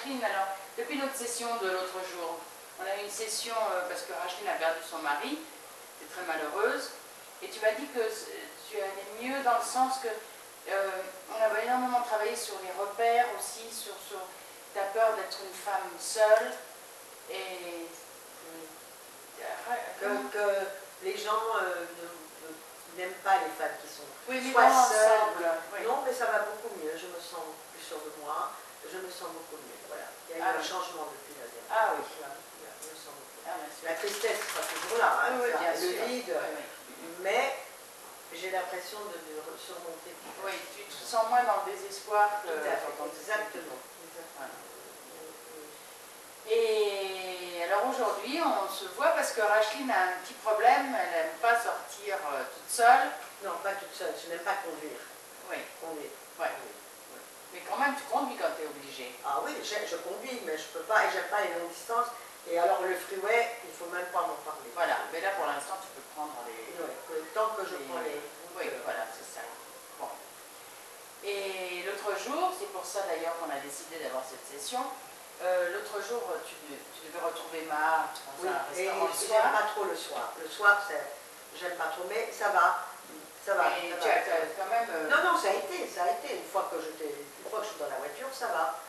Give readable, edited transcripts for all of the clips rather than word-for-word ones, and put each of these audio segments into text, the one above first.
Racheline, alors, depuis notre session de l'autre jour, on a eu une session parce que Racheline a perdu son mari, c'est très malheureuse, et tu m'as dit que tu allais mieux dans le sens que on a énormément travaillé sur les repères aussi, sur ta peur d'être une femme seule, et que les gens n'aiment pas les femmes qui sont soit seules. Oui. Non, mais ça va beaucoup mieux, je me sens plus sûre de moi, je me sens beaucoup mieux. Voilà. Il y a eu un changement depuis la dernière. Ah oui. Je me sens beaucoup mieux. Ah, la tristesse sera toujours là, hein, oui, le vide, oui. mais j'ai l'impression de surmonter. Oui, tu te sens moins dans le désespoir que... Exactement. Voilà. Et alors aujourd'hui, on se voit parce que Racheline a un petit problème, elle n'aime pas sortir toute seule. Non, pas toute seule, je n'aime pas conduire. Oui. Conduire. Ouais. Oui. Mais quand même, tu conduis quand tu es obligé. Ah oui, je conduis, mais je peux pas, et j'aime pas les longues distances. Et alors le freeway, il ne faut même pas m'en parler. Voilà, mais là pour l'instant, tu peux prendre les... Oui, tant que je prends les... Oui, voilà, c'est ça. Bon. Et l'autre jour, c'est pour ça d'ailleurs qu'on a décidé d'avoir cette session, l'autre jour, tu devais retrouver Ma dans un restaurant le soir. J'aime pas trop le soir. Le soir, j'aime pas trop, mais ça va. Ça va. Mais tu as quand même... Non, ça a été. Une fois que je suis dans la voiture, ça va.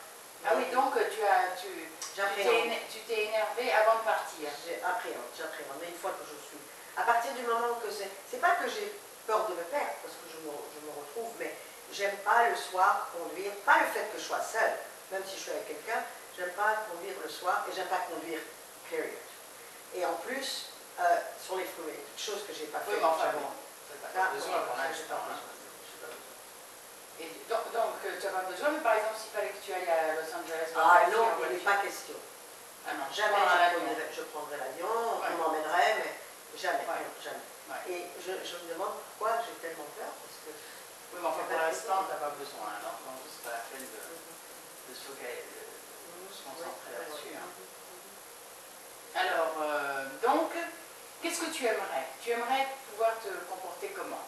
Ah oui, donc tu t'es énervé avant de partir. J'appréhende. Mais une fois que je suis... À partir du moment que c'est pas que j'ai peur de me perdre, parce que je me retrouve, mais j'aime pas le soir conduire, pas le fait que je sois seule, même si je suis avec quelqu'un, j'aime pas conduire le soir et j'aime pas conduire, period. Et en plus, sur les freeways, chose que j'ai pas fait. Oui, mais enfin bon, pas besoin pour l'instant. Et donc tu n'as pas besoin, mais par exemple, s'il fallait que tu ailles à Los Angeles... Ah non, il n'est pas question. Ah non, jamais je prendrai l'avion, on m'emmènerait, mais jamais. Jamais. Ouais. Et je me demande pourquoi j'ai tellement peur, parce que... Oui, mais enfin pour l'instant, tu n'as pas besoin, alors donc c'est pas la peine de se concentrer là-dessus. Hein. Alors, donc, qu'est-ce que tu aimerais? Tu aimerais pouvoir te comporter comment?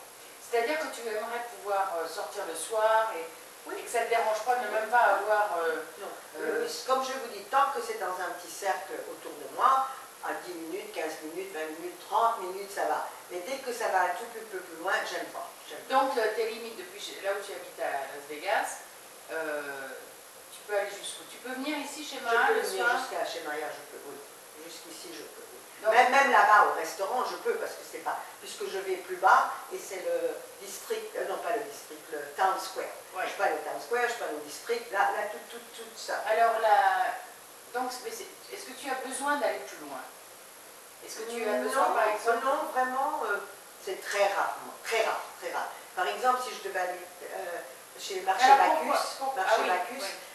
C'est-à-dire que tu aimerais pouvoir sortir le soir et que ça ne te dérange pas de même pas avoir... non. Comme je vous dis, tant que c'est dans un petit cercle autour de moi, à 10 minutes, 15 minutes, 20 minutes, 30 minutes, ça va. Mais dès que ça va un tout peu plus loin, j'aime pas. Donc, tes limites depuis là où tu habites à Las Vegas, tu peux aller jusqu'où? Tu peux venir ici chez Maya le soir? Je peux venir jusqu'à chez Maya, je peux, oui. Jusqu'ici, je peux. Donc, même là-bas, au restaurant, je peux, parce que c'est pas... Puisque je vais plus bas, et c'est le district... non, pas le district, le Town Square. Ouais. Je suis pas au Town Square, je suis pas au district, là, tout ça. Alors, là... Donc, est-ce que tu as besoin d'aller plus loin? Est-ce que tu as besoin, par exemple... Non, vraiment, c'est très rare. Par exemple, si je devais aller chez Marché Bacchus,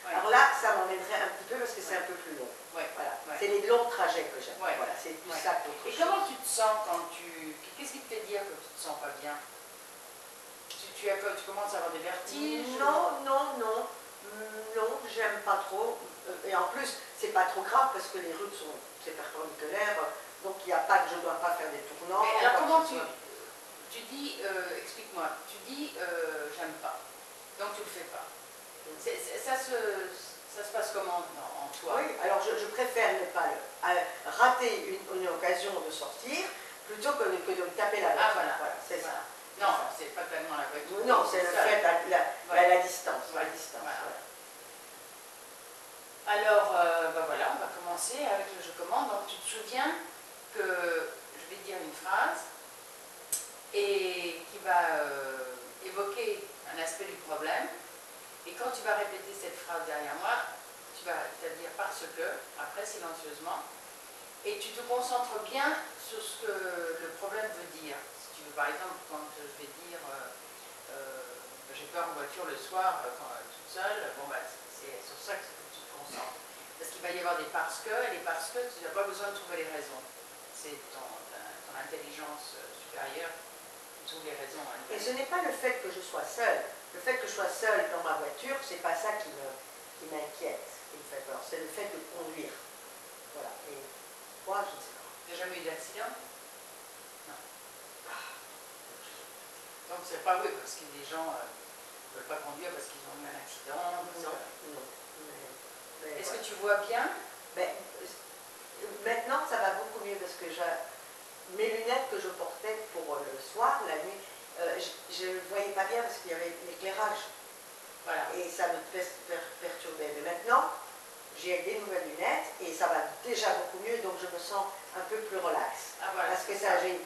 alors là, ça m'emmènerait un petit peu, parce que c'est un peu plus long. Ouais, voilà. C'est les longs trajets que j'aime. Ouais, voilà, c'est plus ça qu'autre chose. Et comment tu te sens quand tu... Qu'est-ce qui te fait dire que tu te sens pas bien? Tu commences à avoir des vertiges? Non, j'aime pas trop. Et en plus, c'est pas trop grave parce que les routes c'est perpendiculaire, donc il n'y a pas que je ne dois pas faire des tournants. Mais alors comment tu dis, explique-moi, tu dis j'aime pas, donc tu le fais pas. Ça se passe comment en toi? Oui, alors je préfère ne pas rater une occasion de sortir plutôt que de me taper la voiture. Ah voilà, c'est ça. Non, c'est pas tellement la voiture. Non, c'est le fait la distance. Voilà. Voilà. Alors, voilà, on va commencer avec le je commande. Donc tu te souviens que je vais dire une phrase et qui va évoquer un aspect du problème. Et quand tu vas répéter cette phrase derrière moi, tu vas dire parce que, après silencieusement, et tu te concentres bien sur ce que le problème veut dire. Si tu veux, par exemple, quand je vais dire j'ai peur en voiture le soir toute seule, bon, c'est sur ça que tu te concentres. Parce qu'il va y avoir des parce que, et les parce que, tu n'as pas besoin de trouver les raisons. C'est ton intelligence supérieure qui trouve les raisons. Et ce n'est pas le fait que je sois seule. Le fait que je sois seule dans ma voiture, c'est pas ça qui m'inquiète, qui me fait peur. C'est le fait de conduire. Voilà. Et moi, je ne sais pas. Tu n'as jamais eu d'accident? Non. Donc c'est pas vrai, parce que les gens ne veulent pas conduire parce qu'ils ont eu un accident. Non. Est-ce que tu vois bien? Ben, maintenant, ça va beaucoup mieux parce que mes lunettes que je portais pour le soir, la nuit, je ne voyais pas bien parce qu'il y avait l'éclairage. Voilà. Et ça me perturbait. Mais maintenant, j'ai des nouvelles lunettes et ça va déjà beaucoup mieux, donc je me sens un peu plus relax. Ah, voilà, parce que ça, oui,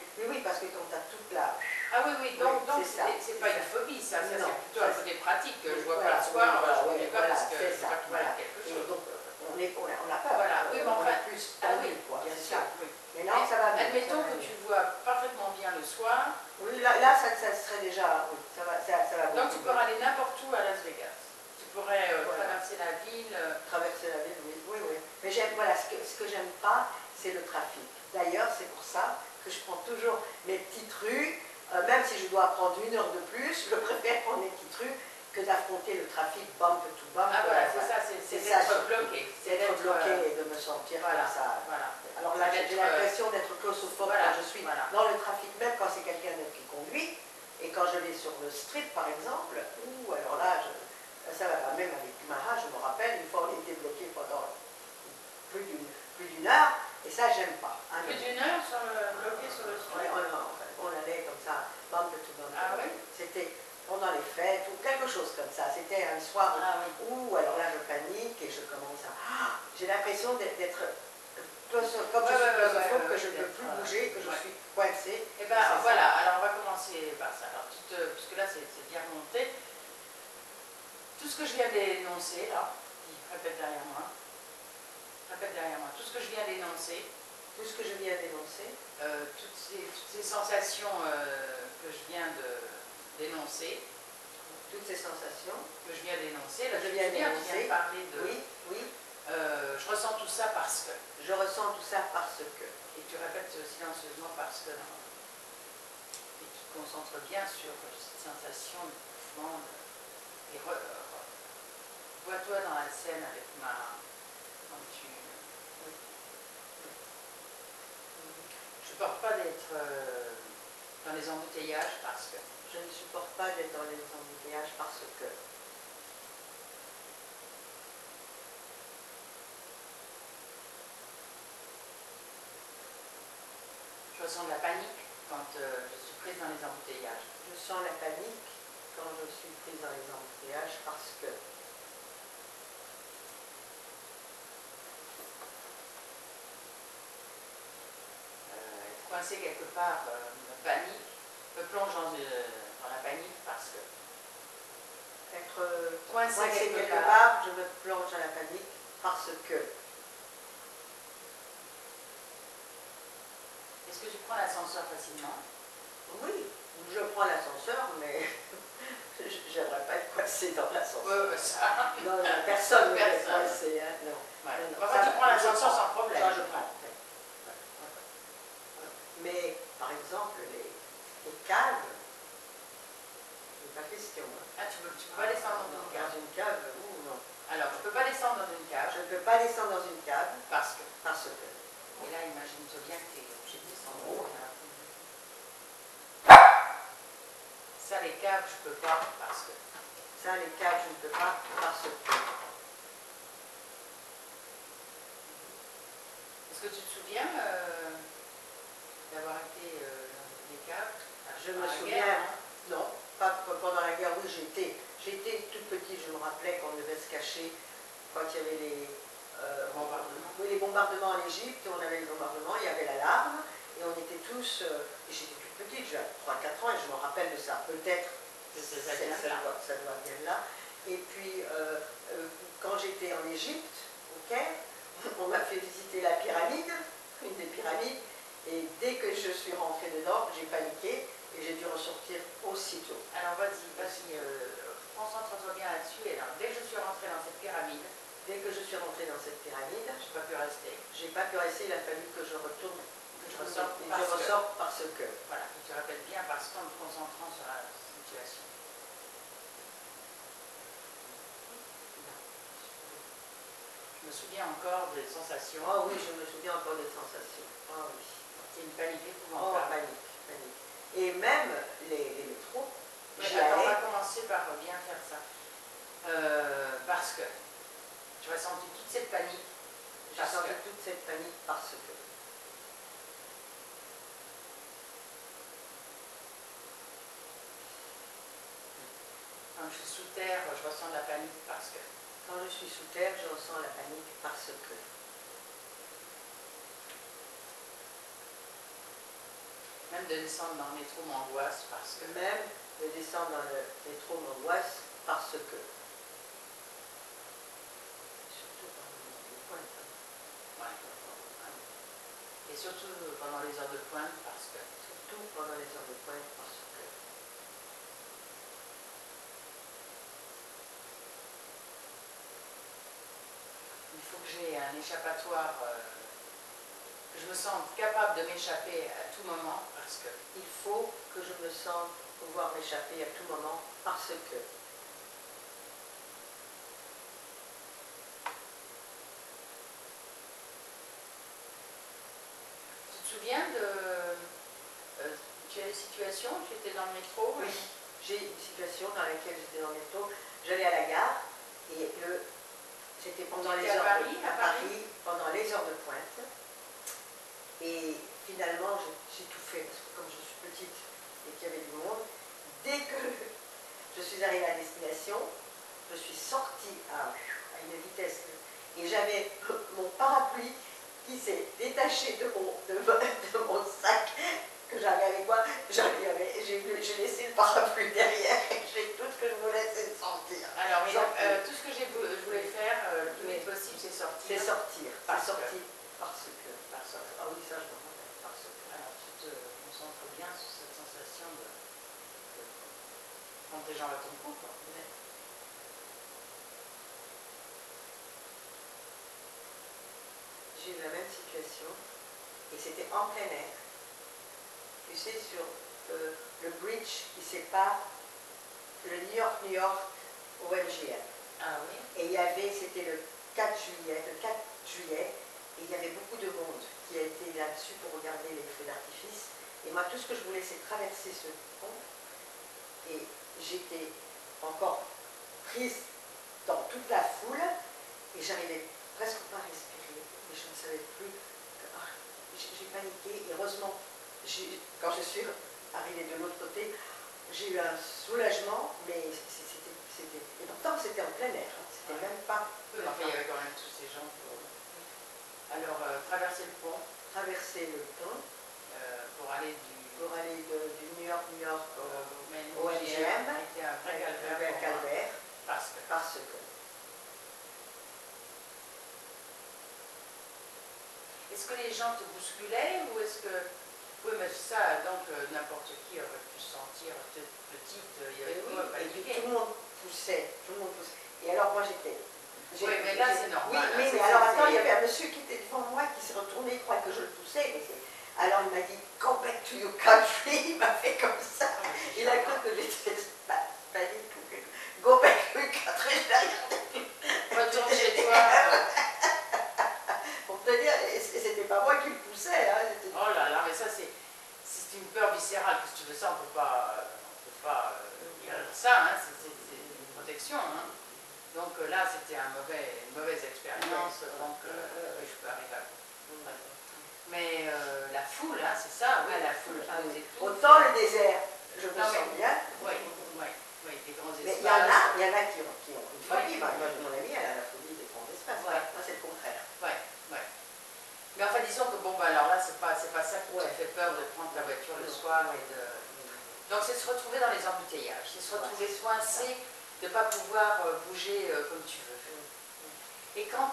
parce que quand tu as toute la... Ah oui, donc c'est pas une phobie, ça c'est plutôt un côté pratique. Je vois pas le soir, je vois pas parce que je vois qu'il m'arrive quelque chose. Donc, on a peur. Voilà, oui, mais enfin, plus tendu, quoi. Bien sûr, oui. Maintenant, ça va mieux. Admettons que tu vois parfaitement bien le soir. Oui, là ça serait déjà... Oui, ça va beaucoup. Donc tu pourrais aller n'importe où à Las Vegas. Tu pourrais traverser la ville. Traverser la ville, oui. Mais voilà, ce que j'aime pas, c'est le trafic. D'ailleurs, c'est pour ça que je prends toujours mes petites rues, même si je dois prendre 1 heure de plus, je préfère prendre mes petites rues que d'affronter le trafic bump to bump. Ah voilà, c'est ça, c'est d'être bloqué. C'est d'être bloqué et de me sentir comme ça. Voilà. Alors là, j'ai l'impression d'être claustrophobe quand je suis dans le trafic, même quand c'est quelqu'un qui conduit, et quand je vais sur le strip par exemple, ou alors là, ça va pas. Même avec Mara, je me rappelle, une fois on était bloqué pendant plus d'une heure, et ça j'aime pas. Hein, plus d'une heure bloqué sur le strip? On allait comme ça, bump to bump. Ah oui? C'était pendant les fêtes ou quelque chose comme ça. C'était un soir où, alors là je panique et je commence à... J'ai l'impression d'être... Comme je suis claustrophobe, que je ne peux plus bouger, que je suis coincée. Et bien voilà, alors on va commencer par ça. Alors, puisque là c'est bien remonté. Tout ce que je viens d'énoncer, là, répète derrière moi, tout ce que je viens d'énoncer, toutes ces sensations que je viens d'énoncer, là, tu viens de parler de... Oui. Je ressens tout ça parce que... Et tu répètes silencieusement parce que... Et tu te concentres bien sur cette sensation de mouvement. Et vois-toi dans la scène avec quand tu... Je ne supporte pas d'être dans les embouteillages parce que... Je ne supporte pas d'être dans les embouteillages parce que... Je ressens de la panique quand je suis prise dans les embouteillages. Je sens la panique quand je suis prise dans les embouteillages parce que... Être coincé quelque part me panique, me plonge dans la panique parce que... Être coincé quelque part, je me plonge dans la panique parce que... Est-ce que tu prends l'ascenseur facilement? Oui, je prends l'ascenseur, mais j'aimerais pas être coincée dans l'ascenseur. Ça. Non, personne ne veut être coincé. Hein, non. Ouais. Non, enfin, tu prends l'ascenseur sans problème. Ça, je prends. Mais, par exemple, les caves, c'est pas question. Ah, tu peux pas descendre dans une cave? Dans une cave, non. Alors, tu peux pas descendre dans une cave? Je ne peux pas descendre dans une cave. Parce que? Et là, imagine-toi bien que tu es obligé de descendre. Ça, les caves, je peux pas parce que... Ça, les caves, je ne peux pas parce que... Est-ce que tu te souviens d'avoir été dans les caves? Je me souviens, non, pas pendant la guerre, oui, j'étais toute petite, je me rappelais qu'on devait se cacher quand il y avait bombardements. Oui, les bombardements en Égypte, on avait les bombardements, il y avait l'alarme, et on était tous, j'étais toute petite, j'avais 3-4 ans, et je me rappelle de ça, peut-être, ça doit bien là. Et puis, quand j'étais en Égypte, au Caire, on m'a fait visiter la pyramide, une des pyramides, et dès que je suis rentrée dedans, j'ai paniqué, et j'ai dû ressortir aussitôt. Alors vas-y, concentre-toi bien là-dessus. Et alors, dès que je suis rentrée dans cette pyramide, j'ai pas pu rester. J'ai pas pu rester, il a fallu que je retourne, que je ressorte parce que. Voilà, que tu rappelles bien parce qu'en me concentrant sur la situation. Je me souviens encore des sensations. Oh oui, je me souviens encore des sensations. Oh oui. C'est une panique épouvantable. Oh, panique. Et même les métros. Mais attends, on va commencer par bien faire ça. Parce que, tu Je ressentis toute cette panique. J'ai senti toute cette panique parce que. Quand je suis sous terre, je ressens de la panique parce que. Quand je suis sous terre, je ressens la panique parce que. Même de descendre dans le métro m'angoisse parce que. Même de descendre dans le métro m'angoisse parce que. Surtout pendant les pointes. Ouais. Et surtout pendant les heures de pointe parce que. Surtout pendant les heures de pointe parce que. Il faut que j'ai un échappatoire, que je me sente capable de m'échapper à tout moment parce que. Il faut que je me sente pouvoir m'échapper à tout moment parce que. Tu te souviens de. Tu as des situations, tu étais dans le métro? Oui, j'ai une situation dans laquelle j'étais dans le métro. J'allais à la gare et c'était pendant les heures à Paris, pendant les heures de pointe. Et finalement, j'ai tout fait parce que comme je suis petite et qu'il y avait du monde, dès que je suis arrivée à destination, je suis sortie à une vitesse et j'avais mon parapluie qui s'est détaché de mon sac que j'avais avec moi. J'ai laissé le parapluie derrière et j'ai tout ce que je voulais, c'est sortir. Alors, tout ce que je voulais faire le plus vite possible, c'est sortir. C'est sortir. Parce que. Ah oui, ça je me rappelle. Parce que. Alors, tu te concentres bien sur cette sensation de quand tes jambes à ton cou, quoi. J'ai eu la même situation et c'était en plein air. Tu sais, sur le bridge qui sépare le New York au MGM. Ah oui. Et c'était le 4 juillet, et il y avait beaucoup de monde qui a été là-dessus pour regarder les feux d'artifice. Et moi, tout ce que je voulais, c'est traverser ce pont. Et j'étais encore prise dans toute la foule et j'arrivais presque pas à respirer. Et je ne savais plus. J'ai paniqué. Et heureusement, quand je suis arrivée de l'autre côté, j'ai eu un soulagement, mais c'était. Et pourtant, c'était en plein air. C'était même pas. Oui, enfin, il y avait quand même tous ces gens. Alors, traverser le pont. Traverser le pont. Pour aller du New York au MGM. C'était un vrai calvaire. Parce que. Est-ce que les gens te bousculaient ou est-ce que. Oui, mais ça, donc n'importe qui aurait pu se sentir petite. Il y avait et puis tout le monde poussait. Et alors moi j'étais. Oui, mais là c'est normal. Oui, mais alors attends, il y avait un monsieur qui était devant moi qui s'est retourné, il croyait que je le poussais. Alors il m'a dit go back to your country. Il m'a fait comme ça. Il a cru que j'étais panique. Go back to your country. Je l'ai regardé. Retourne chez toi. Pour te dire, et c'était pas moi qui le poussais. Hein, oh là là, mais ça c'est une peur viscérale. Qu'est-ce que tu veux ça? On peut pas dire ça. Hein, c'est une protection. Hein. Donc là, c'était une mauvaise expérience. Donc je peux arriver à. Mais la foule, hein, c'est ça, oui, la foule. Autant le désert, je me sens bien. Oui, des grands espaces. Mais il y en a qui ont une phobie. Moi, mon amie, elle a la phobie des grands espaces. Moi, c'est le contraire. Oui. Mais enfin, disons que bon, bah, alors là, c'est pas ça qui te fait peur de prendre ta voiture le soir et de. Donc, c'est se retrouver dans les embouteillages, c'est se retrouver coincé, de ne pas pouvoir bouger comme tu veux. Et quand,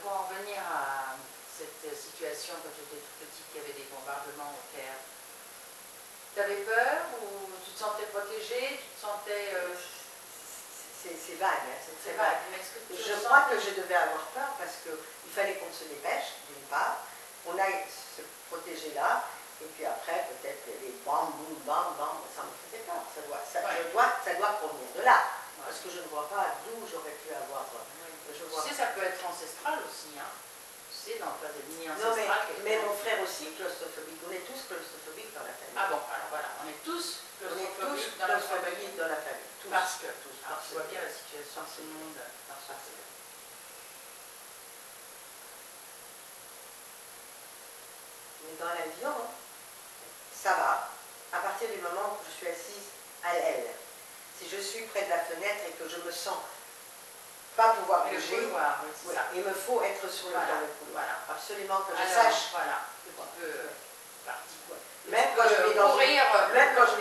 pour en revenir à cette situation, quand tu étais toute petite, il y avait des bombardements au Caire, tu avais peur ou tu te sentais protégée, tu te sentais. C'est vague, hein, c'est vague. Je crois que je devais avoir peur parce qu'il fallait qu'on se dépêche, d'une part, on aille se protéger là, et puis après, peut-être les bam, boum, bam, ça me faisait peur. Ça doit provenir de là. Parce que je ne vois pas d'où j'aurais pu avoir. Tu sais, ça peut être ancestral aussi. Hein. Tu sais, dans ta lignée ancestrale. Mais mon frère aussi, claustrophobique. On est tous claustrophobiques dans la famille. Ah bon, alors voilà, on est tous claustrophobiques dans la famille. Dans la famille. Parce que tu vois bien la situation de ce monde. dans l'avion, ça va, à partir du moment où je suis assise à l'aile. Si je suis près de la fenêtre et que je me sens pas pouvoir bouger, couloir, oui, oui, ça. il me faut être sur Voilà, dans le couloir. voilà. Absolument que je Alors, sache. voilà, que tu peux partir. Même quand je vais courir,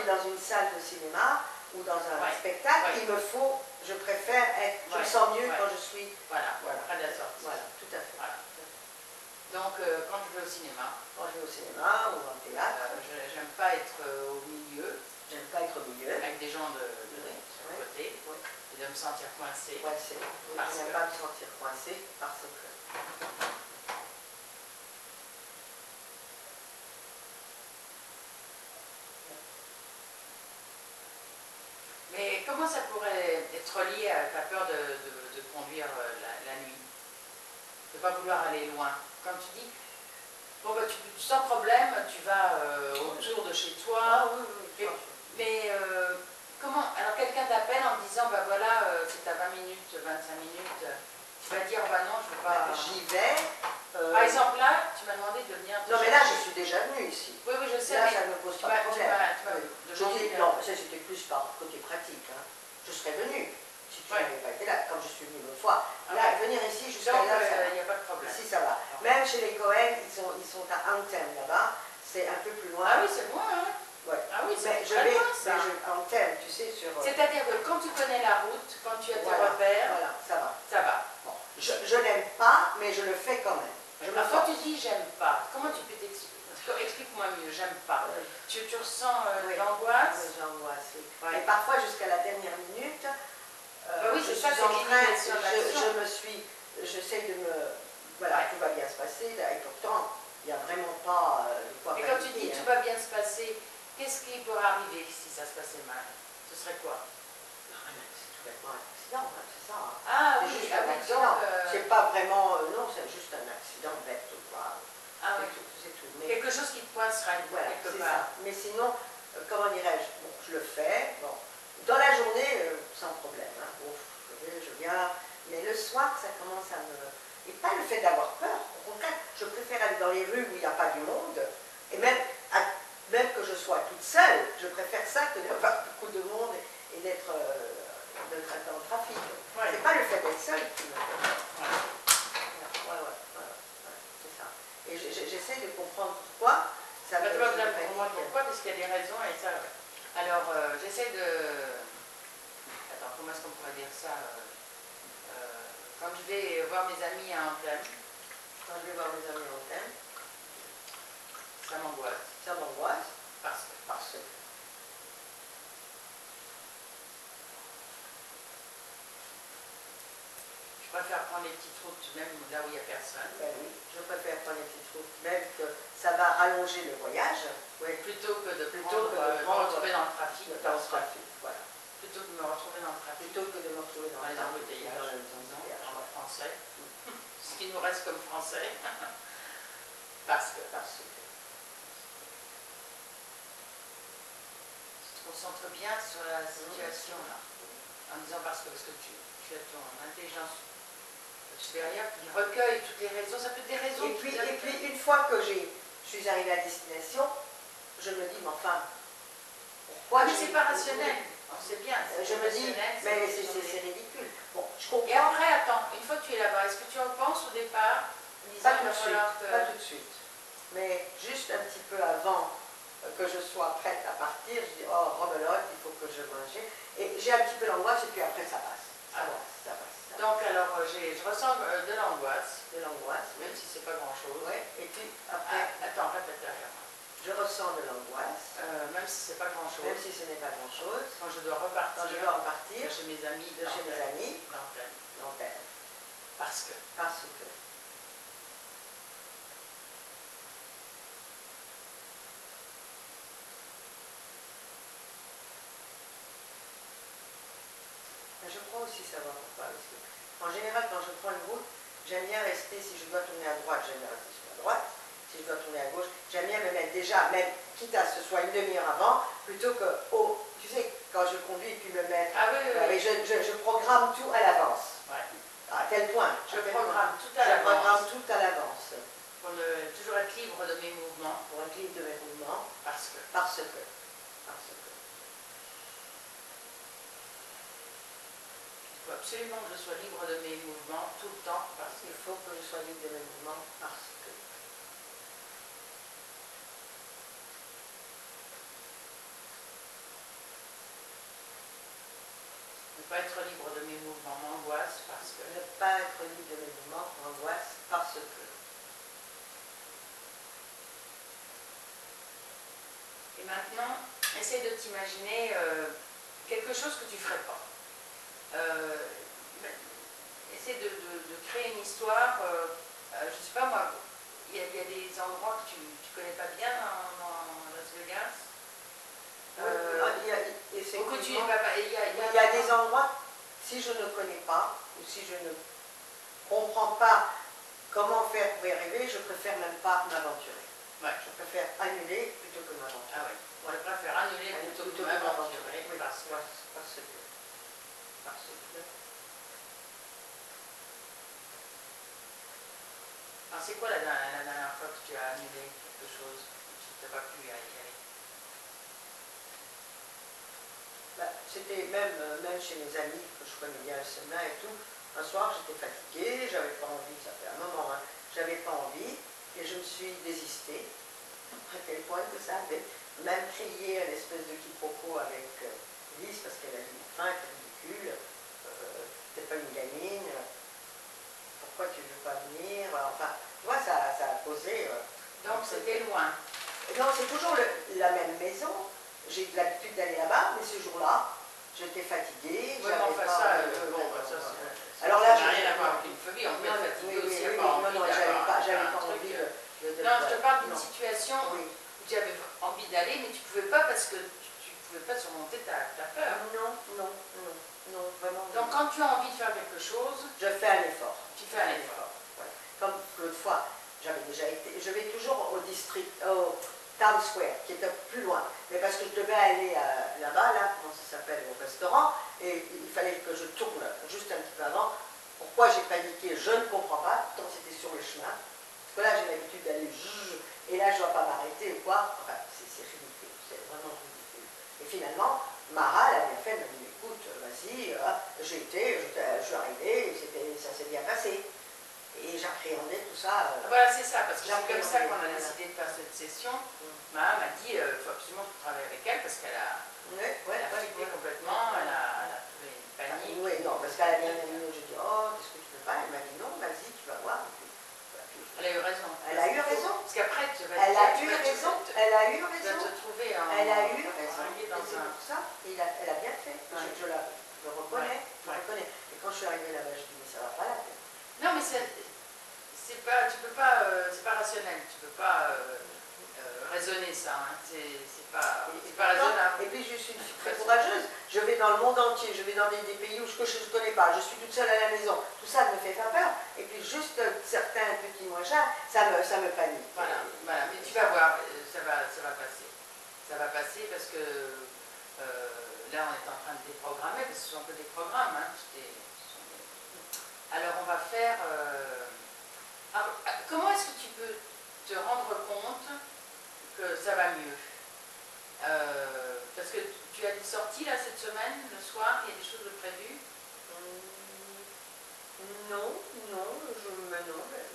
dans une salle de cinéma ou dans un ouais, spectacle, ouais. il me faut, je préfère être, je me Ouais, sens mieux ouais. quand je suis Voilà, près de la sortie. Voilà, tout à fait. Voilà. Donc, quand je vais au cinéma, Quand je vais au cinéma ou en théâtre, j'aime pas être au milieu, j'aime pas être au milieu. avec des gens sur le côté, et de me sentir coincée. Coincé. Je n'aime pas me sentir coincé parce que. Mais comment ça pourrait être lié à ta peur de conduire la nuit? De ne pas vouloir aller loin. Comme tu dis, bon, bah, sans problème, tu vas autour de chez toi. Oui. Mais comment? Alors quelqu'un t'appelle en me disant, bah voilà, c'est à 20 minutes, 25 minutes. Tu vas dire, bah non, je ne veux pas. J'y vais. Par exemple, là, tu m'as demandé de venir. Non, mais là, je suis déjà venue ici. Oui, je sais. Là, mais ça ne me pose pas de problème. Non, ça c'était plus par côté pratique. Hein. Je serais venue si tu n'avais pas été là, comme je suis venue l'autre fois. Là, venir ici jusqu'à là, il n'y a pas de problème. Si, ça va. Même chez les Cohen, ils sont à Anthem là-bas. C'est un peu plus loin. Ah oui, c'est loin, hein? Ouais. Ah oui, c'est très loin, ça. Anthem, tu sais, sur. C'est-à-dire que quand tu connais la route, quand tu as tes repères, voilà, ça va. Ça va. Bon. Je n'aime pas, mais je le fais quand même. Alors, quand tu dis j'aime pas, comment tu peux t'expliquer? Explique-moi mieux, j'aime pas. Tu ressens de l'angoisse? Oui, j'angoisse, oui. Et parfois, jusqu'à la dernière minute, oui, c'est ça, j'essaie de me... Voilà, tout va bien se passer, là, et pourtant, il n'y a vraiment pas de quoi Et quand tu dis tout va bien se passer, qu'est-ce qui pourrait arriver si ça se passait mal? Ce serait quoi? C'est tout bêtement un accident, hein, c'est ça. Hein. Ah c'est oui, juste un accident. C'est pas vraiment... non, c'est juste un accident bête, quoi. Ah oui. C'est tout. Mais, quelque chose qui te poincerait quelque part. Ça. Mais sinon, comment dirais-je, bon, je le fais, bon, dans la journée, sans problème, hein. Bon, je viens, mais le soir, ça commence à me... Et pas le fait d'avoir peur, au contraire, je préfère aller dans les rues où il n'y a pas du monde, et même que je sois toute seule, je préfère ça que d'avoir beaucoup de monde et d'être dans le trafic. Ouais. C'est pas le fait d'être seule qui me fait. C'est ça. Et j'essaie de comprendre pourquoi. Ça va te comprendre pourquoi, parce qu'il y a des raisons et ça. Alors, j'essaie de. Attends, comment est-ce qu'on pourrait dire ça? Quand je vais voir mes amis à Anthem. Quand je vais voir mes amis à Anthem. Ça m'angoisse. Ça m'angoisse. Parce que. Je préfère prendre les petites routes, même là où il n'y a personne. Ben oui, je préfère prendre les petites routes, même que ça va rallonger le voyage. Oui, plutôt que de me retrouver dans le trafic. Voilà. Plutôt que de me retrouver dans le trafic. Plutôt que de me retrouver dans les embouteillages. En français. Ce qui nous reste comme français. Parce que. Tu te concentres bien sur la situation là. En disant parce que tu as ton intelligence supérieure qui recueille toutes les raisons. Ça peut être des raisons. Et puis une fois que je suis arrivée à destination, je me dis, mais enfin, pourquoi mais c'est pas rationnel. C'est bien. Je me dis, mais c'est ridicule. Bon, je comprends. Et après, attends, une fois que tu es là-bas, est-ce que tu en penses au départ? Pas tout de suite. Mais juste un petit peu avant que je sois prête à partir, je dis, oh, rebelote, il faut que je mange. Et j'ai un petit peu l'angoisse, et puis après, ça passe. Ça passe. Donc, alors, je ressens de l'angoisse. Même si c'est pas grand-chose. Ouais. Et puis, après... attends, répète derrière moi. Je ressens de l'angoisse. Même si c'est pas grand-chose. Même si ce n'est pas grand-chose. Quand je dois repartir. De chez mes amis. L'antenne. Parce que. Je crois aussi savoir pourquoi. Parce que, en général, quand je prends une route, j'aime bien rester, si je dois tourner à droite, j'aime bien rester sur la droite. Si je dois tourner à gauche, j'aime bien me mettre déjà, même quitte à ce soit une demi-heure avant, plutôt que, tu sais, quand je conduis et puis me mettre... Ah oui. Je programme tout à l'avance. Ouais. À tel point. Je programme tout à l'avance. Pour toujours être libre de mes mouvements. mouvements. Pour l'équilibre de mes mouvements. Parce que. Parce que. Il faut absolument que je sois libre de mes mouvements tout le temps. Parce qu'il faut que je sois libre de mes mouvements. Parce que. Ne pas être libre de mes mouvements m'angoisse parce que. Ne pas être libre de mes mouvements m'angoisse parce que. Et maintenant, essaye de t'imaginer quelque chose que tu ne ferais pas. Essaye de créer une histoire. Je ne sais pas moi, il y a des endroits que tu ne connais pas bien dans Las Vegas. Il y a des endroits, si je ne connais pas, ou si je ne comprends pas comment faire pour y arriver, je préfère même pas m'aventurer. Ouais. Je préfère annuler plutôt que m'aventurer. Ah oui, on préfère annuler plutôt que m'aventurer. Oui, parce que. Alors c'est quoi la dernière fois que tu as annulé quelque chose, que tu n'as pas pu y aller? C'était même chez mes amis que je connais bien le séminaire et tout. Un soir, j'étais fatiguée, j'avais pas envie, ça fait un moment, hein, j'avais pas envie, et je me suis désistée. À tel point que ça avait même créé une espèce de quiproquo avec Lise, parce qu'elle a dit, enfin, t'es ridicule, t'es pas une gamine, pourquoi tu veux pas venir? Enfin, tu vois, ça a posé. Donc c'était loin. Non, c'est toujours la même maison. J'ai l'habitude d'aller là-bas, mais ce jour-là, j'étais fatiguée. Oui, enfin ça, alors là, ça n'a rien à voir avec une phobie, on peut être fatigué aussi, j'avais pas envie de... Non, je te parle d'une situation où tu avais envie d'aller, mais tu ne pouvais pas parce que tu ne pouvais pas surmonter ta peur. Non, vraiment. Donc quand tu as envie de faire quelque chose, je fais un effort. Tu fais un effort. Ouais. Comme l'autre fois, j'avais déjà été, je vais toujours au Town Square, qui était plus loin. Mais parce que je devais aller là-bas, là, comment ça s'appelle, au restaurant, et il fallait que je tourne juste un petit peu avant. Pourquoi j'ai paniqué, je ne comprends pas, tant c'était sur le chemin. Parce que là, j'ai l'habitude d'aller, et là, je ne dois pas m'arrêter ou quoi. Enfin, c'est ridicule, c'est vraiment ridicule. Et finalement, Mara, elle a bien fait, elle m'a dit, écoute, vas-y, je suis arrivée, et ça s'est bien passé. Et j'appréhendais tout ça. Voilà, c'est ça, parce que c'est comme ça qu'on a décidé de faire cette session. Mara m'a dit, il faut absolument que je travaille avec elle, parce qu'elle a flippé complètement, elle a trouvé une panique. Oui, non, parce qu'à la dernière minute, j'ai dit, oh, qu'est-ce que tu peux pas? Elle m'a dit, non, vas-y, tu vas voir. Elle a eu raison. Elle a eu raison. Parce qu'après, tu vas Elle a eu raison. Elle a eu raison. Tu vas te trouver en... Elle a eu raison. dans un... ça, elle a bien fait. Je le reconnais. Et quand je suis arrivée là-bas, je dis, mais ça va pas là. Non, mais c'est pas, tu peux pas, c'est pas rationnel, tu peux pas raisonner ça, hein. C'est pas raisonnable. Et puis je suis très courageuse, je vais dans le monde entier, je vais dans des pays où je ne connais pas, je suis toute seule à la maison, tout ça ne me fait pas peur, et puis juste certains petits mouchards, ça me panique. Voilà, mais tu vas voir, ça va passer. Ça va passer parce que là on est en train de déprogrammer, parce que ce sont que des programmes, hein. Alors on va faire... comment est-ce que tu peux te rendre compte que ça va mieux? Parce que tu as des sorties là cette semaine, le soir, il y a des choses de prévues? Non,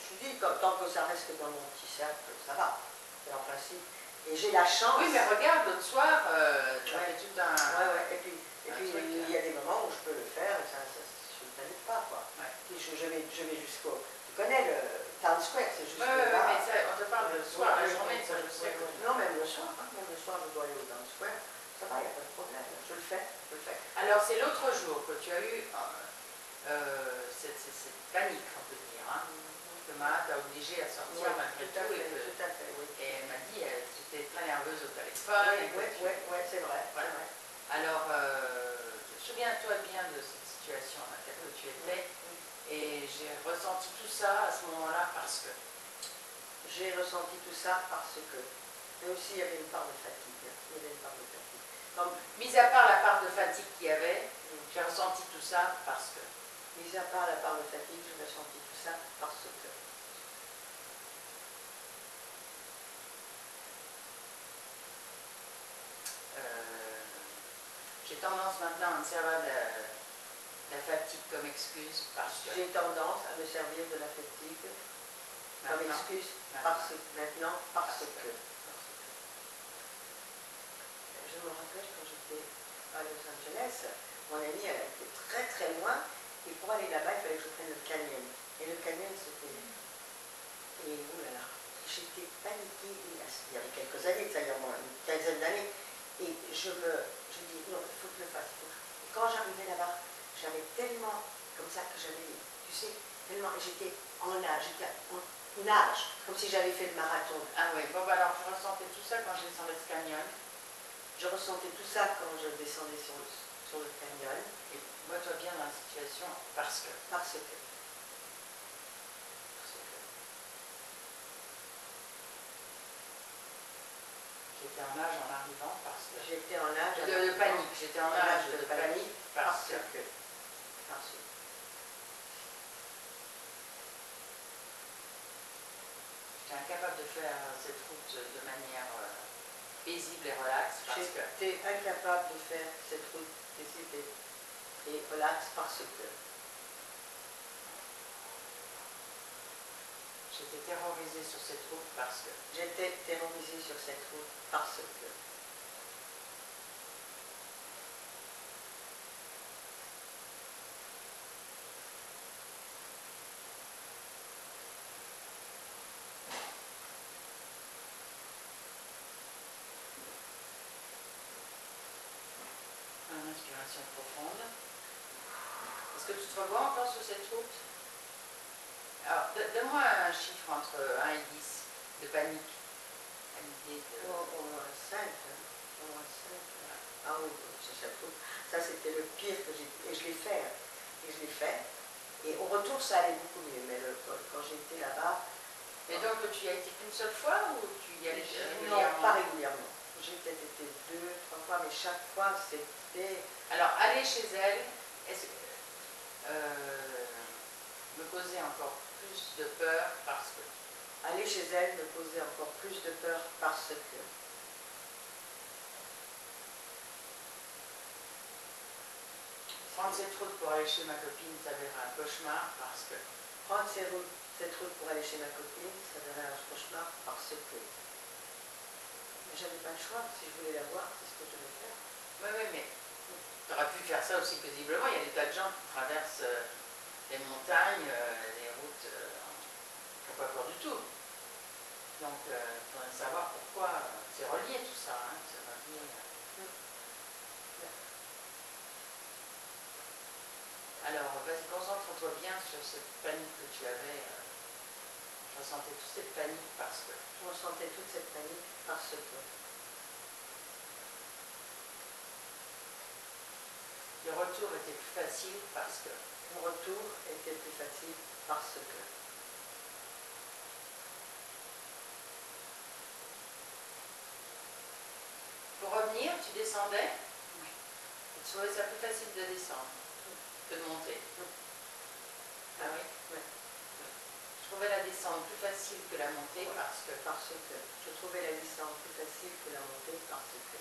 je dis tant que ça reste dans mon petit cercle, ça va, c'est en principe. Et j'ai la chance... Oui, mais regarde, l'autre soir, tu as fait tout un... Et puis il y a des moments où je peux le faire, et ça je ne panique pas, quoi. Ouais. Puis je vais jusqu'au... Tu connais le Town Square, c'est juste là. Mais ça, on te parle le soir, la journée, ça je sais. Non, même le soir, je dois aller au Town Square, ça va, il n'y a pas de problème, je le fais. Alors c'est l'autre jour que tu as eu cette panique, on peut dire, hein, que Mara t'a obligée à sortir malgré tout. Tout à fait, oui. Et elle m'a dit, tu étais très nerveuse au téléphone. Oui, c'est vrai. Voilà. Alors, souviens-toi bien de cette situation dans laquelle tu étais. Et j'ai ressenti tout ça à ce moment-là parce que... J'ai ressenti tout ça parce que... Mais aussi, il y avait une part de fatigue. Comme, mis à part la part de fatigue qu'il y avait, j'ai ressenti tout ça parce que... Mis à part la part de fatigue, j'ai ressenti tout ça parce que... tendance maintenant à me servir de la fatigue comme excuse parce que j'ai tendance à me servir de la fatigue comme excuse maintenant parce que. Je me rappelle quand j'étais à Los Angeles, mon amie elle était très très loin et pour aller là-bas il fallait que je prenne le canyon. Et le canyon c'était... Et oulala, j'étais paniquée, il y a quelques années, ça y a moins une quinzaine d'années, et je dis non, il faut que je le fasse. Et quand j'arrivais là-bas, j'avais tellement, comme ça que j'avais, tu sais, tellement, j'étais en nage, comme si j'avais fait le marathon. Ah oui, bon bah alors je ressentais tout ça quand je descendais ce canyon. Je ressentais tout ça quand je descendais sur le canyon. Et moi, toi, bien dans la situation parce que. J'étais en nage en arrivant parce que. J'étais en nage de panique. J'étais en nage de panique parce que. J'étais incapable de faire cette route de manière paisible et relaxe parce que. J'étais incapable de faire cette route paisible et relaxe parce que. J'étais terrorisée sur cette route parce que. J'étais terrorisée sur cette route parce que. Une inspiration profonde. Est-ce que tu te revois encore sur cette route? Alors, donne-moi un chiffre entre 1 et 10 de panique. À l'idée de... Au moins 5. Au moins 5. Ah oui, sur cette route. Ça, c'était le pire que j'ai... Et je l'ai fait. Et au retour, ça allait beaucoup mieux. Mais quand j'étais là-bas... Et donc, tu y as été qu'une seule fois ou tu y allais régulièrement? Non, pas régulièrement. J'ai peut-être été 2, 3 fois, mais chaque fois, c'était... Alors, aller chez elle, est-ce que... me causait encore plus de peur parce que... Aller chez elle me causait encore plus de peur parce que... Prendre cette route pour aller chez ma copine s'avérait un cauchemar parce que... Prendre cette route pour aller chez ma copine s'avérait un cauchemar parce que... Mais j'avais pas le choix, si je voulais la voir, c'est ce que je devais faire. Oui, mais tu aurais pu faire ça aussi paisiblement. Il y a des tas de gens qui traversent les montagnes, les routes, qui n'ont pas peur du tout. Donc, il faudrait savoir pourquoi c'est relié tout ça. Hein, c'est relié. Alors, vas-y, concentre-toi bien sur cette panique que tu avais. Je ressentais toute cette panique parce que... Je ressentais toute cette panique parce que... Le retour était plus facile parce que... Le retour était plus facile parce que... Pour revenir, tu descendais? Oui. Tu trouvais ça plus facile de descendre que de monter? Ah oui? Oui. Je trouvais la descente plus facile que la montée parce que... Je trouvais la descente plus facile que la montée parce que...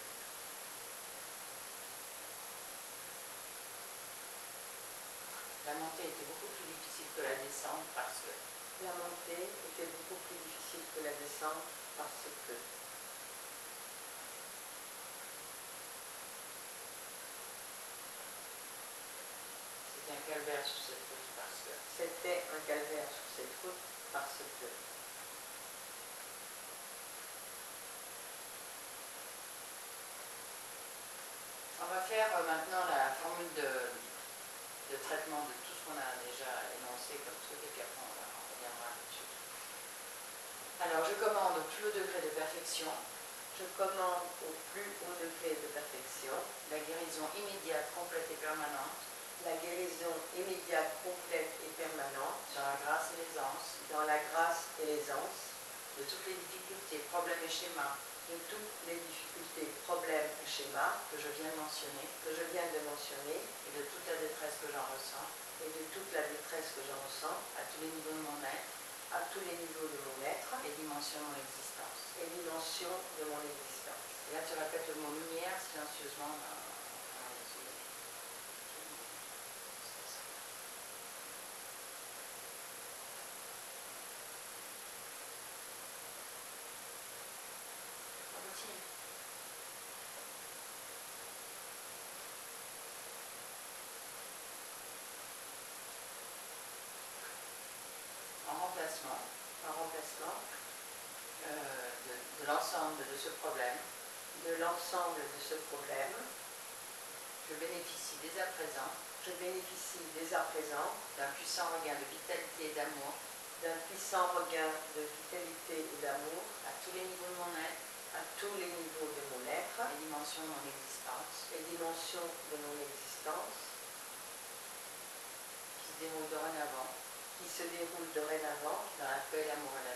La montée était beaucoup plus difficile que la descente parce que... La montée était beaucoup plus difficile que la descente parce que... C'était un calvaire sur cette route parce que... C'était un calvaire sur cette route parce que... On va faire maintenant la formule de traitement de tout ce qu'on a déjà énoncé comme truc et puis après on reviendra là-dessus. Alors je commande au plus haut degré de perfection. Je commande au plus haut degré de perfection. La guérison immédiate, complète et permanente. La guérison immédiate, complète et permanente. Dans la grâce et l'aisance. Dans la grâce et l'aisance. De toutes les difficultés, problèmes et schémas. De toutes les difficultés, problèmes et schémas. Que je viens de mentionner. Et de toute la détresse que j'en ressens. Et de toute la détresse que j'en ressens. À tous les niveaux de mon être. À tous les niveaux de mon être. Et dimensions de mon existence. Et dimensions de mon existence. Et là tu répètes le mot lumière silencieusement. de l'ensemble de ce problème, je bénéficie dès à présent d'un puissant regain de vitalité et d'amour à tous les niveaux de mon être, les dimensions de mon existence, qui se déroulent dorénavant dans la paix, l'amour et la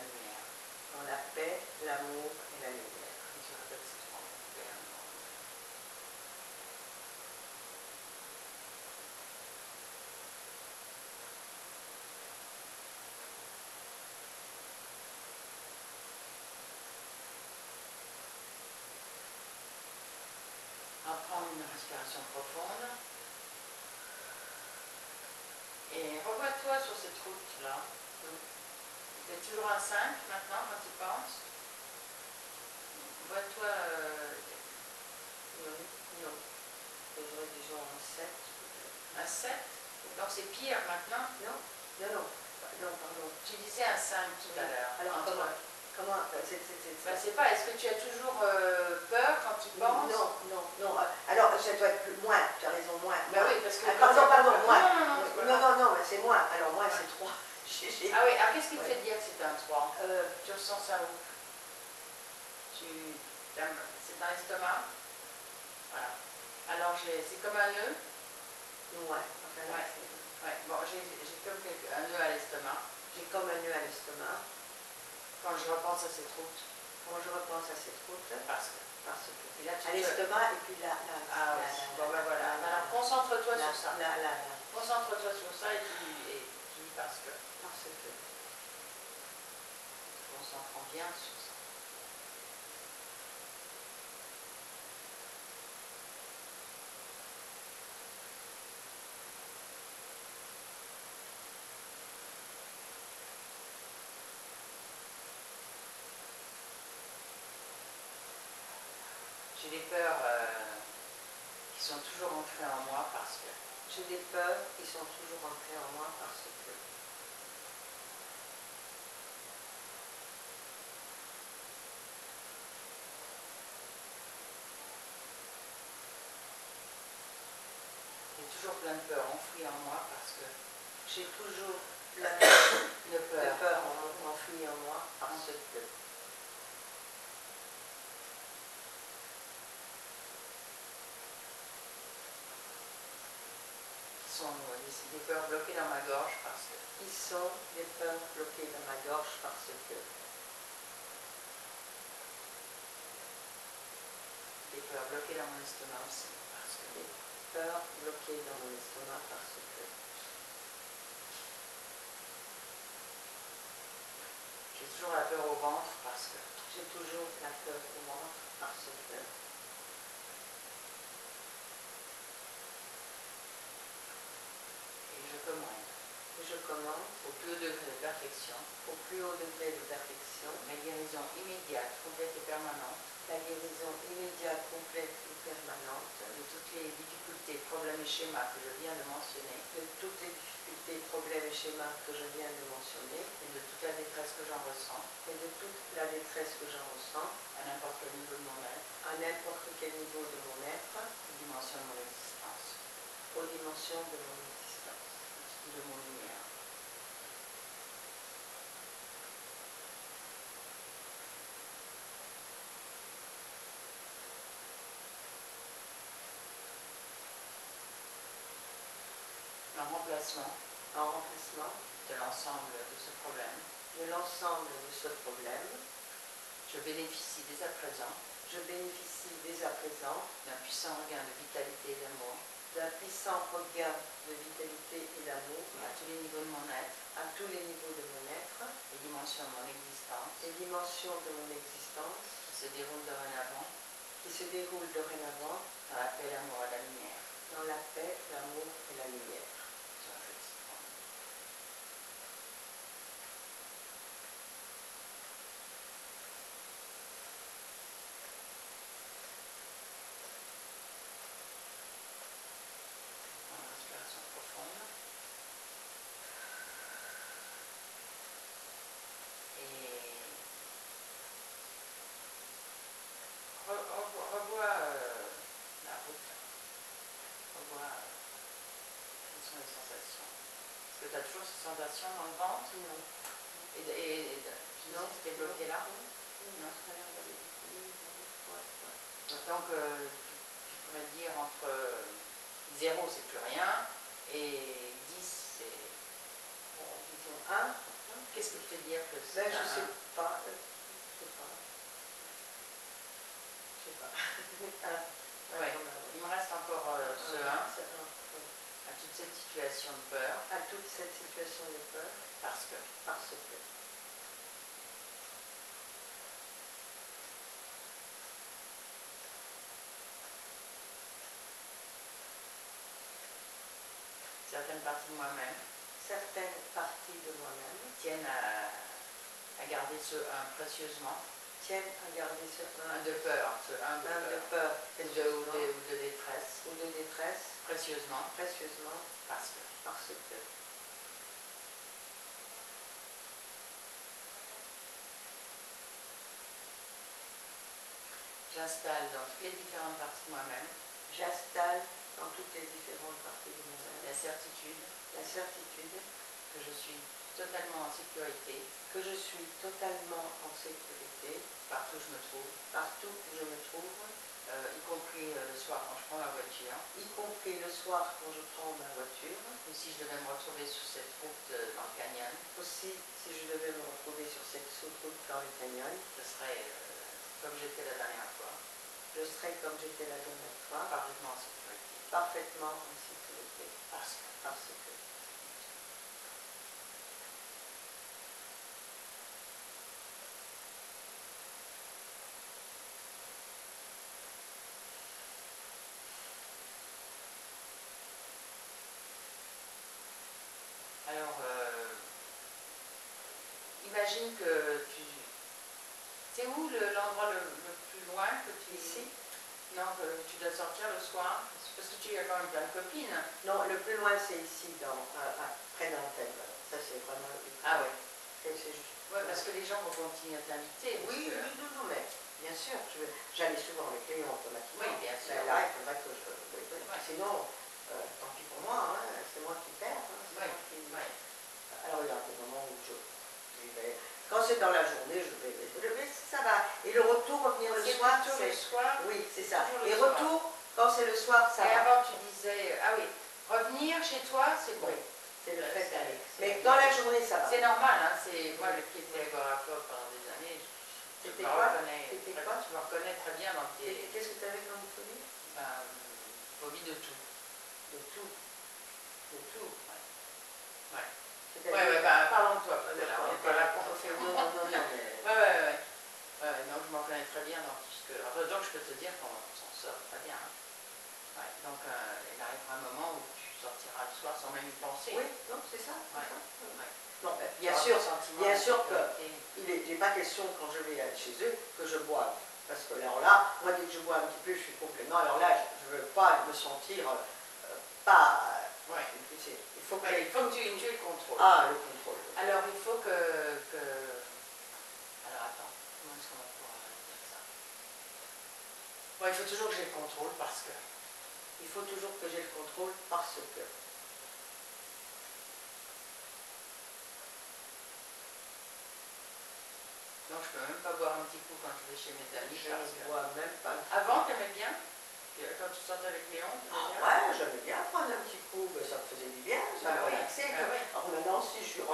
lumière. Et tu répètes cette phrase, paix, amour. On va prendre une respiration profonde. Et revois-toi sur cette route-là. Tu es toujours à 5 maintenant quand tu penses. Vois-toi. Non. J'aurais déjà un 7. Un 7. Donc c'est pire maintenant. Non, pardon. Tu disais un 5 tout à l'heure. Alors comment c'est pas, est-ce que tu as toujours peur quand tu penses? Non. Alors ça doit être moins, tu as raison, moins. Oui, parce que... Pardon, moins. Non, mais c'est moins. Alors moi c'est 3. Ah oui, alors qu'est-ce qui te fait dire que c'est un 3? Tu ressens ça où? C'est dans l'estomac? Voilà. Alors c'est comme un nœud? Ouais. Bon, j'ai comme un nœud à l'estomac. Quand je repense à cette route. Parce que. Et là, à l'estomac et puis là. Voilà. Alors concentre-toi sur ça. Là. Concentre-toi sur ça et tu dis parce que. Concentrons bien sur ça. J'ai des peurs qui sont toujours ancrées en moi parce que. J'ai toujours plein de peurs enfouies en moi parce que. J'ai toujours de peur enfouies en moi parce que. Qui sont des peurs bloquées dans ma gorge parce que. Des peurs bloquées dans mon estomac aussi parce que. J'ai toujours la peur au ventre parce que. Et je commande au plus haut degré de perfection ma guérison immédiate, complète et permanente de toutes les difficultés, problèmes et schémas que je viens de mentionner et de toute la détresse que j'en ressens à n'importe quel niveau de mon être, dimension de mon existence, de mon lumière. En remplacement de l'ensemble de ce problème, je bénéficie dès à présent d'un puissant regain de vitalité et d'amour à tous les niveaux de mon être, les dimensions de mon existence qui se déroulent dorénavant dans la paix, l'amour et la lumière. Respiration profonde. Et Est-ce que tu as toujours cette sensation dans le ventre? Non. Tu disais que tu étais bloqué là? Non, ça a l'air d'aller beaucoup. Donc, tu pourrais dire entre 0, c'est plus rien, et 10, c'est... Disons 1. Qu'est-ce que tu veux dire que c'est? Ben, je sais pas. Je sais pas. Ouais. Il me reste encore ce 1 à toute cette situation de peur. À toute cette situation de peur. Parce que. Certaines parties de moi-même. Certaines parties de moi-même. Tiennent à garder ce 1 précieusement. Tiennent à garder ce 1 de peur, ce 1 de peur, ou de détresse. Ou de détresse. Précieusement. Parce que. J'installe dans toutes les différentes parties de moi-même. J'installe dans toutes les différentes parties de moi-même. La certitude. Que je suis totalement en sécurité. Partout où je me trouve. Y compris le soir quand je prends ma voiture. Ou si je devais me retrouver sur cette route dans le canyon. Ce serait comme j'étais la dernière fois. Parfaitement en sécurité. Parce que. Alors, imagine que c'est où l'endroit le plus loin que tu... Ici? Non, que tu dois sortir le soir? Parce que tu as quand même plein de copines. Non, le plus loin c'est ici, près d'Antenne. Ça c'est vraiment le plus loin. Ah oui. C'est juste. Oui, parce que les gens vont continuer à t'inviter. Oui, non, mais bien sûr, j'allais souvent avec Léon automatiquement. Oui, bien sûr. Mais là, il faudrait que je... Sinon, tant pis pour moi, c'est moi qui perds. Alors il y a des moments où je vais... Quand c'est dans la journée, je vais... Ça va. Et le retour, revenir le soir, c'est... le soir? Oui, c'est ça. Et retour, quand c'est le soir, ça va. Et avant, tu disais... Ah oui, revenir chez toi, c'est bon. Oui, c'est le fait d'aller. Mais dans la journée, ça va. C'est normal, hein. C'est moi qui étais agoraphobe pendant des années. C'était quoi? Tu me reconnais très bien dans tes... Qu'est-ce que tu avais comme phobie? Phobie de tout. De tout? Ouais, parlons de toi. On n'est pas là pour... Non, mais... Ouais, donc je m'en connais très bien dans tout ce que... Enfin, donc je peux te dire qu'on s'en sort très bien. Ouais, donc il arrivera un moment où tu sortiras le soir sans même y penser. Oui, non, c'est ça. Non, bien sûr que il n'est pas question quand je vais aller chez eux que je boive. Parce que alors là, moi dès que je bois un petit peu, je suis complètement... Alors là, je ne veux pas me sentir pas... Ouais. Il faut que tu aies le contrôle. Ah, le contrôle. Alors il faut que... Alors attends, comment est-ce qu'on va pouvoir dire ça? Bon, il faut toujours que j'ai le contrôle parce que... Donc je peux même pas boire un petit coup quand je vais chez mes amis. Je ne bois même pas. Avant, tu aimais bien? Quand tu sortais avec Léon, tu aimais bien? Ouais, j'aimais bien prendre un petit coup, mais ça me faisait du bien, ça me relaxait. Alors maintenant, si je suis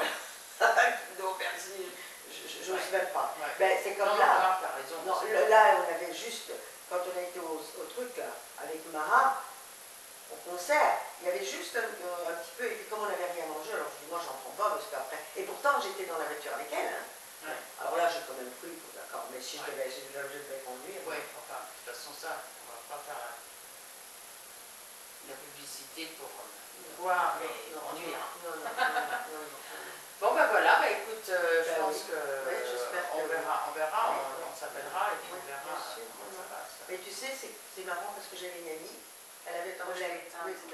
j'ose même pas. Ben, c'est comme là. Non, là, on avait juste, quand on a été au truc, là, avec Mara, au concert, il y avait juste un petit peu, et puis comme on n'avait rien mangé, alors je dis, moi j'en prends pas, parce qu'après... Et pourtant, j'étais dans la voiture avec elle, hein. Ouais. Alors là, j'ai quand même pris, d'accord, mais si je devais conduire... Oui, enfin, de toute façon, ça, on va pas faire la publicité pour boire et conduire. Non. Bon, ben voilà, écoute, je pense que on verra, on s'appellera et puis on verra comment ça va. Mais tu sais, c'est marrant parce que j'avais une amie, elle avait Moi, j'avais éteint. Oui, c'est